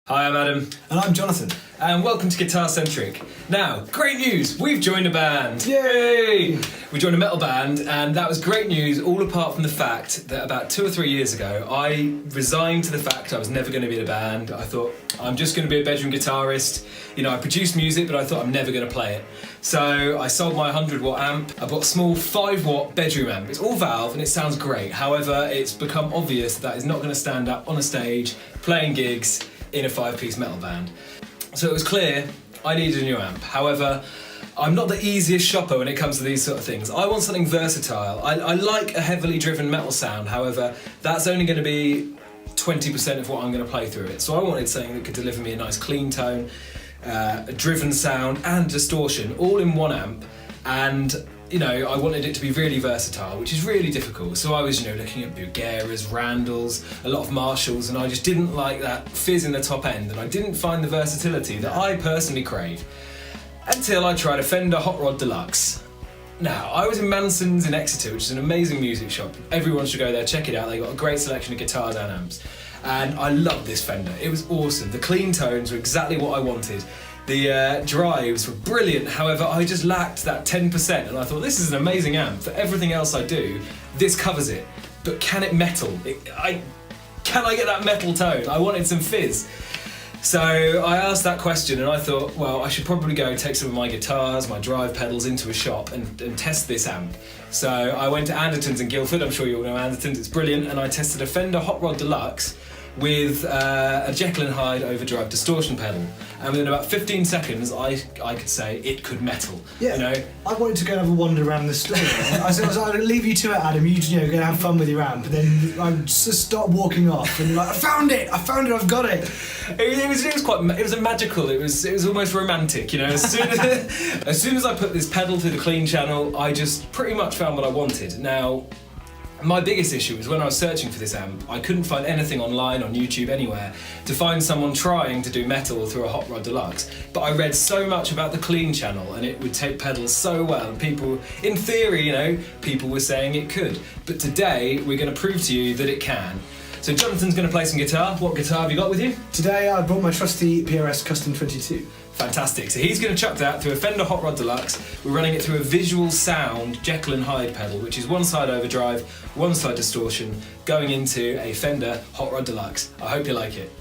Hi, I'm Adam. And I'm Jonathan. And welcome to Guitar Centric. Now, great news! We've joined a band! Yay! We joined a metal band, and that was great news, all apart from the fact that about 2 or 3 years ago, I resigned to the fact I was never going to be in a band. I thought, I'm just going to be a bedroom guitarist. You know, I produce music, but I thought I'm never going to play it. So I sold my 100-watt amp. I bought a small 5-watt bedroom amp. It's all valve, and it sounds great. However, it's become obvious that is not going to stand up on a stage, playing gigs, in a 5-piece metal band. So it was clear I needed a new amp. However, I'm not the easiest shopper when it comes to these sort of things. I want something versatile. I like a heavily driven metal sound, however, that's only going to be 20% of what I'm going to play through it. So I wanted something that could deliver me a nice clean tone, a driven sound and distortion, all in one amp. And you know, I wanted it to be really versatile, which is really difficult. So I was, looking at Bugaras, Randalls, a lot of Marshalls, and I just didn't like that fizz in the top end, and I didn't find the versatility that I personally crave. Until I tried a Fender Hot Rod Deluxe. Now, I was in Manson's in Exeter, which is an amazing music shop. Everyone should go there, check it out. They've got a great selection of guitars and amps. And I loved this Fender. It was awesome. The clean tones were exactly what I wanted. The drives were brilliant, however, I just lacked that 10%, and I thought, this is an amazing amp. For everything else I do, this covers it. But can it metal? Can I get that metal tone? I wanted some fizz. So I asked that question, and I thought, well, I should probably go take some of my guitars, my drive pedals into a shop and test this amp. So I went to Anderton's in Guildford. I'm sure you all know Anderton's, it's brilliant, and I tested a Fender Hot Rod Deluxe with a Jekyll and Hyde overdrive distortion pedal, and within about 15 seconds I could say it could metal. Yeah, I wanted to go and have a wander around the store. I said, I'd leave you to it, Adam, you go and have fun with your amp, and then I'd just start walking off and like, I found it, I've got it. It was a magical, it was almost romantic, as soon as I put this pedal through the clean channel, I just pretty much found what I wanted. Now, my biggest issue was when I was searching for this amp, I couldn't find anything online, on YouTube, anywhere, to find someone trying to do metal through a Hot Rod Deluxe. But I read so much about the clean channel, and it would take pedals so well, and people, in theory, people were saying it could. But today, we're going to prove to you that it can. So Jonathan's going to play some guitar. What guitar have you got with you? Today I brought my trusty PRS Custom 22. Fantastic. So he's going to chuck that through a Fender Hot Rod Deluxe. We're running it through a Visual Sound Jekyll and Hyde pedal, which is one side overdrive, one side distortion, going into a Fender Hot Rod Deluxe. I hope you like it.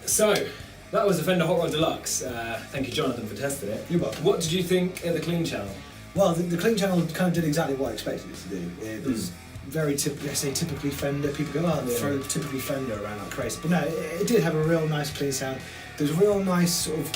So, that was the Fender Hot Rod Deluxe. Thank you, Jonathan, for testing it. You're welcome. What did you think of the clean channel? Well, the clean channel kind of did exactly what I expected it to do. It was very typically Fender. People go, throw typically Fender around like crazy. But no, it did have a real nice clean sound. There was a real nice sort of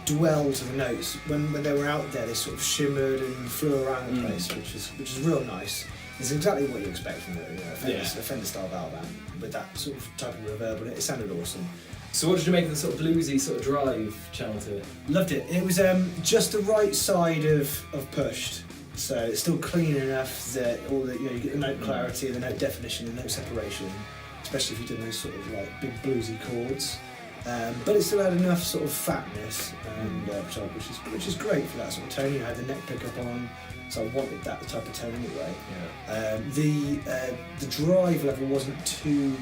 dwell to the notes. When they were out there, they sort of shimmered and flew around the place, which is real nice. It's exactly what you expect from a Fender style valve amp with that sort of type of reverb, and it sounded awesome. So what did you make of the sort of bluesy sort of drive channel to it? Loved it. It was just the right side of pushed So it's still clean enough that all the, you get the note clarity, the note definition, the note separation, especially if you're doing those sort of like big bluesy chords. But it still had enough sort of fatness, and which is great for that sort of tone. You had the neck pickup on, so I wanted that type of tone anyway. The drive level wasn't too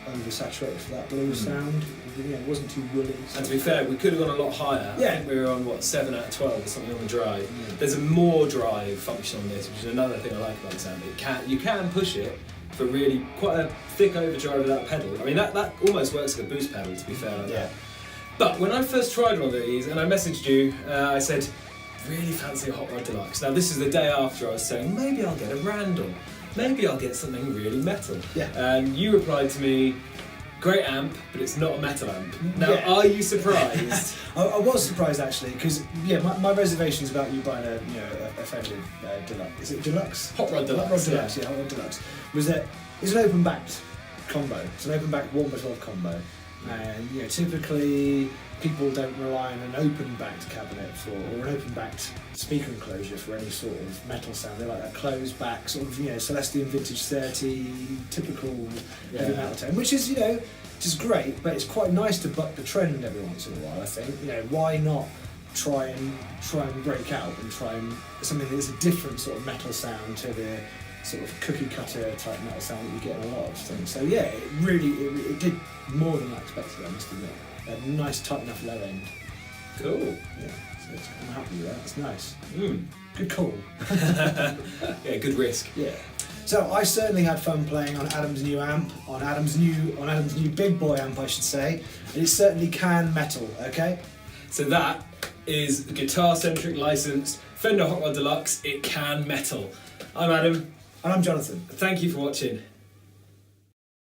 oversaturated for that blues sound. It wasn't too woolly. And to be fair, we could have gone a lot higher. I think we were on 7 out of 12 or something on the drive. There's a more drive function on this, which is another thing I like about the sound. You can push it for really quite a thick overdrive with that pedal. I mean, that almost works like a boost pedal, to be fair. Like that. But when I first tried one of these, and I messaged you, I said, really fancy a Hot Rod Deluxe. Now this is the day after I was saying, maybe I'll get a Randall. Maybe I'll get something really metal. And you replied to me, great amp, but it's not a metal amp. Now, are you surprised? I was surprised actually, because my reservations about you buying a Fender Deluxe. Is it Deluxe? Hot Rod Deluxe. Hot Rod Deluxe, Hot Rod Deluxe. Was that it's an open backed combo. It's an open backed 1x12 combo, and typically people don't rely on an open backed cabinet or an open backed speaker enclosure for any sort of metal sound. They like that closed back sort of Celestian Vintage 30 typical heavy metal tone, which is just great, but it's quite nice to buck the trend every once in a while. I think why not try and break out and try and something that's a different sort of metal sound to the sort of cookie cutter type metal sound that you get in a lot of things. So it did more than I expected, I must admit. A nice tight enough low end. Cool. Yeah, so I'm happy with that. It's nice. Good call. Good risk. Yeah. So I certainly had fun playing on Adam's new amp, on Adam's new big boy amp, I should say, and it certainly can metal. Okay. So that is the Guitar Centric licensed Fender Hot Rod Deluxe. It can metal. I'm Adam. And I'm Jonathan. Thank you for watching.